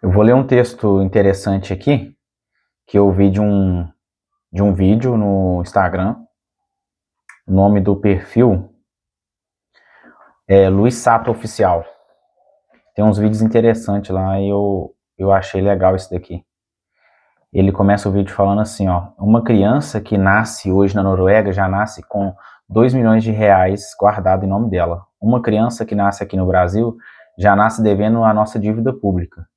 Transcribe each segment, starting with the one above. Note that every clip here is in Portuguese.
Eu vou ler um texto interessante aqui, que eu vi de um vídeo no Instagram. O nome do perfil é Luiz Sato Oficial. Tem uns vídeos interessantes lá e eu achei legal esse daqui. Ele começa o vídeo falando assim, ó: uma criança que nasce hoje na Noruega já nasce com 2 milhões de reais guardado em nome dela. Uma criança que nasce aqui no Brasil já nasce devendo a nossa dívida pública.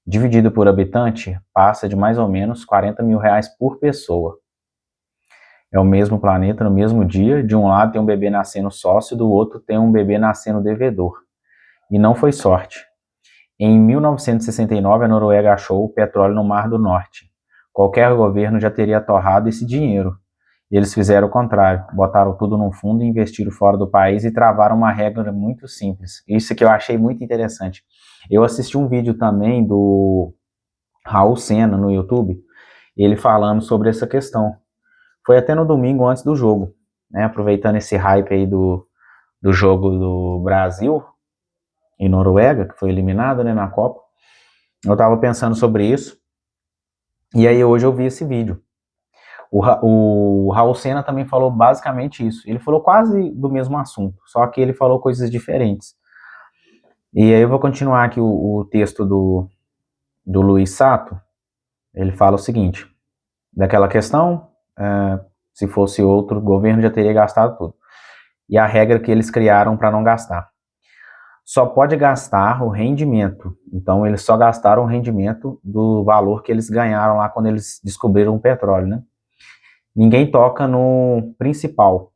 Dividido por habitante, passa de mais ou menos 40 mil reais por pessoa. É o mesmo planeta, no mesmo dia. De um lado tem um bebê nascendo sócio, do outro tem um bebê nascendo devedor. E não foi sorte. Em 1969, a Noruega achou o petróleo no Mar do Norte. Qualquer governo já teria torrado esse dinheiro. Eles fizeram o contrário, botaram tudo num fundo, investiram fora do país e travaram uma regra muito simples. Isso que eu achei muito interessante. Eu assisti um vídeo também do Raul Senna no YouTube, ele falando sobre essa questão. Foi até no domingo antes do jogo, né? Aproveitando esse hype aí do jogo do Brasil e Noruega, que foi eliminado, né, na Copa. Eu tava pensando sobre isso, e aí hoje eu vi esse vídeo. O Raul Senna também falou basicamente isso. Ele falou quase do mesmo assunto, só que ele falou coisas diferentes. E aí eu vou continuar aqui o texto do Luiz Sato. Ele fala o seguinte: daquela questão, se fosse outro governo já teria gastado tudo. E a regra que eles criaram para não gastar. Só pode gastar o rendimento. Então eles só gastaram o rendimento do valor que eles ganharam lá quando eles descobriram o petróleo, né? Ninguém toca no principal.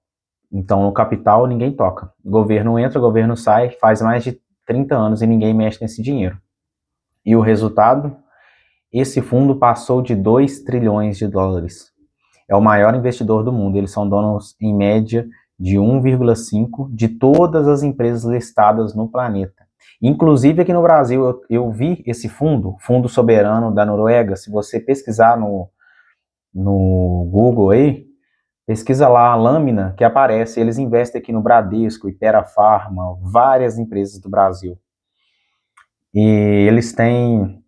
Então no capital ninguém toca. O governo entra, o governo sai, faz mais de 30 anos e ninguém mexe nesse dinheiro. E o resultado? Esse fundo passou de 2 trilhões de dólares. É o maior investidor do mundo. Eles são donos, em média, de 1,5 de todas as empresas listadas no planeta. Inclusive aqui no Brasil, eu vi esse Fundo Soberano da Noruega. Se você pesquisar no Google aí, pesquisa lá a lâmina que aparece. Eles investem aqui no Bradesco, Itera Pharma, várias empresas do Brasil. E eles têm,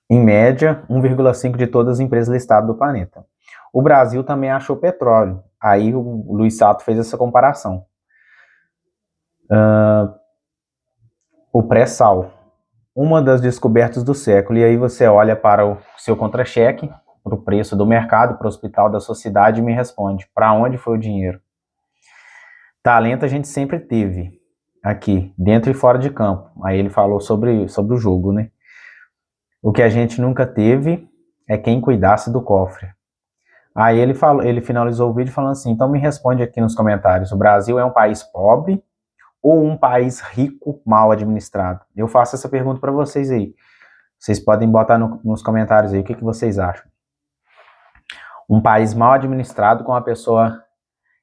em média, 1,5 de todas as empresas listadas do planeta. O Brasil também achou petróleo. Aí o Luiz Sato fez essa comparação. O pré-sal, uma das descobertas do século. E aí você olha para o seu contra-cheque, para o preço do mercado, para o hospital da sociedade e me responde: para onde foi o dinheiro? Talento a gente sempre teve, aqui, dentro e fora de campo. Aí ele falou sobre o jogo, né? O que a gente nunca teve é quem cuidasse do cofre. Aí ele finalizou o vídeo falando assim: então me responde aqui nos comentários, o Brasil é um país pobre ou um país rico, mal administrado? Eu faço essa pergunta para vocês aí. Vocês podem botar nos comentários aí o que vocês acham. Um país mal administrado com a pessoa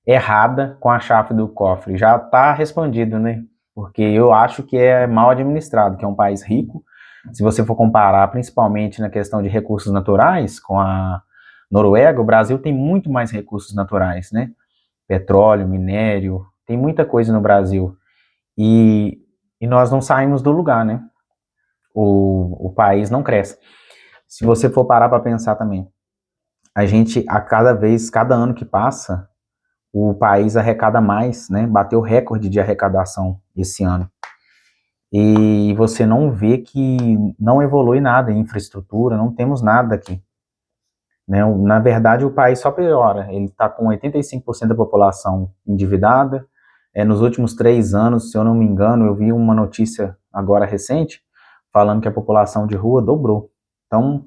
errada com a chave do cofre. Já está respondido, né? Porque eu acho que é mal administrado, que é um país rico. Se você for comparar, principalmente na questão de recursos naturais, com a Noruega, o Brasil tem muito mais recursos naturais, né? Petróleo, minério, tem muita coisa no Brasil. E nós não saímos do lugar, né? O país não cresce. Se você for parar para pensar também, a gente, cada ano que passa, o país arrecada mais, né? Bateu recorde de arrecadação esse ano. E você não vê que não evolui nada em infraestrutura, não temos nada aqui. Né? Na verdade, o país só piora. Ele está com 85% da população endividada. Nos últimos 3 anos, se eu não me engano, eu vi uma notícia agora recente, falando que a população de rua dobrou. Então,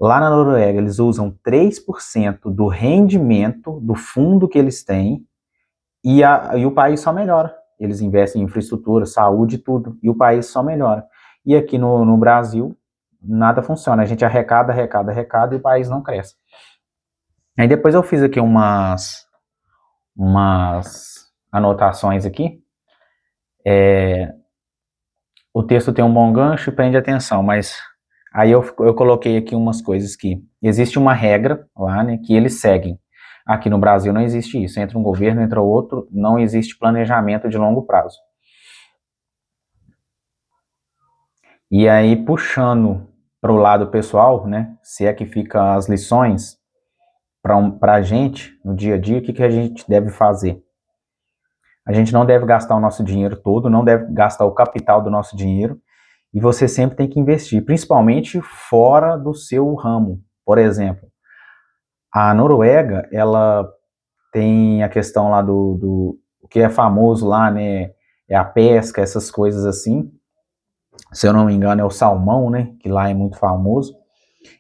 lá na Noruega, eles usam 3% do rendimento do fundo que eles têm e o país só melhora. Eles investem em infraestrutura, saúde, tudo, e o país só melhora. E aqui no Brasil, nada funciona. A gente arrecada e o país não cresce. Aí depois eu fiz aqui umas anotações aqui. O texto tem um bom gancho e prende atenção, mas aí eu coloquei aqui umas coisas que existe uma regra lá, né, que eles seguem. Aqui no Brasil não existe isso. Entra um governo, entra outro, não existe planejamento de longo prazo. E aí, puxando para o lado pessoal, né, se é que fica as lições para a gente, no dia a dia, o que, que a gente deve fazer? A gente não deve gastar o nosso dinheiro todo, não deve gastar o capital do nosso dinheiro, e você sempre tem que investir, principalmente fora do seu ramo. Por exemplo, a Noruega, ela tem a questão lá do o que é famoso lá, né, é a pesca, essas coisas assim. Se eu não me engano, é o salmão, né, que lá é muito famoso.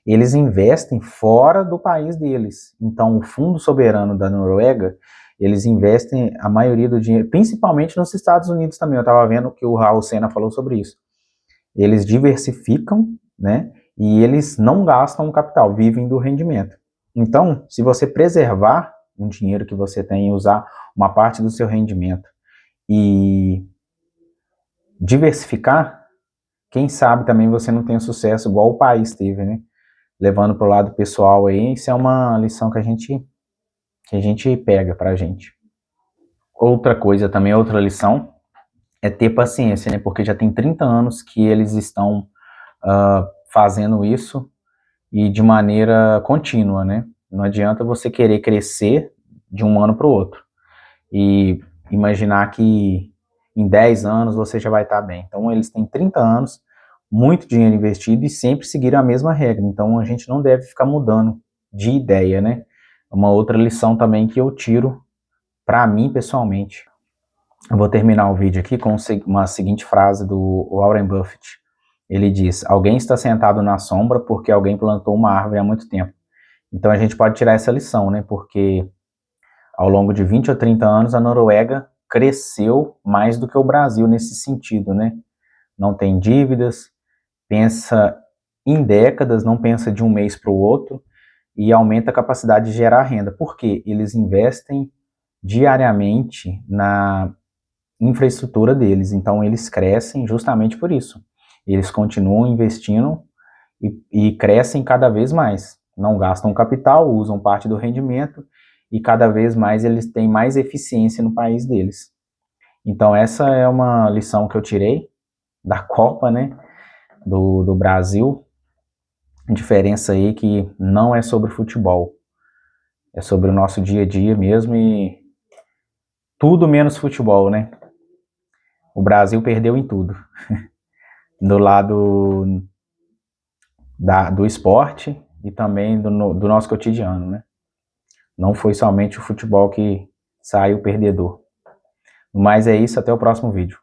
Eles investem fora do país deles. Então, o Fundo Soberano da Noruega, eles investem a maioria do dinheiro, principalmente nos Estados Unidos também. Eu estava vendo que o Raul Sena falou sobre isso. Eles diversificam, né? E eles não gastam o capital, vivem do rendimento. Então, se você preservar um dinheiro que você tem e usar uma parte do seu rendimento e diversificar, quem sabe também você não tenha sucesso igual o país teve, né? Levando para o lado pessoal aí, isso é uma lição que a gente pega pra gente. Outra coisa também, outra lição, é ter paciência, né? Porque já tem 30 anos que eles estão fazendo isso e de maneira contínua, né? Não adianta você querer crescer de um ano para o outro e imaginar que em 10 anos você já vai estar bem. Então, eles têm 30 anos, muito dinheiro investido e sempre seguiram a mesma regra. Então, a gente não deve ficar mudando de ideia, né? Uma outra lição também que eu tiro para mim pessoalmente. Eu vou terminar o vídeo aqui com uma seguinte frase do Warren Buffett. Ele diz: alguém está sentado na sombra porque alguém plantou uma árvore há muito tempo. Então a gente pode tirar essa lição, né? Porque ao longo de 20 ou 30 anos a Noruega cresceu mais do que o Brasil nesse sentido, né? Não tem dívidas, pensa em décadas, não pensa de um mês para o outro e aumenta a capacidade de gerar renda. Por quê? Eles investem diariamente na infraestrutura deles, então eles crescem justamente por isso. Eles continuam investindo e crescem cada vez mais. Não gastam capital, usam parte do rendimento e cada vez mais eles têm mais eficiência no país deles. Então essa é uma lição que eu tirei da Copa, né, do Brasil. A diferença aí que não é sobre futebol, é sobre o nosso dia a dia mesmo e tudo menos futebol, né? O Brasil perdeu em tudo. Do lado do esporte e também do nosso cotidiano, né? Não foi somente o futebol que saiu perdedor. Mas é isso, até o próximo vídeo.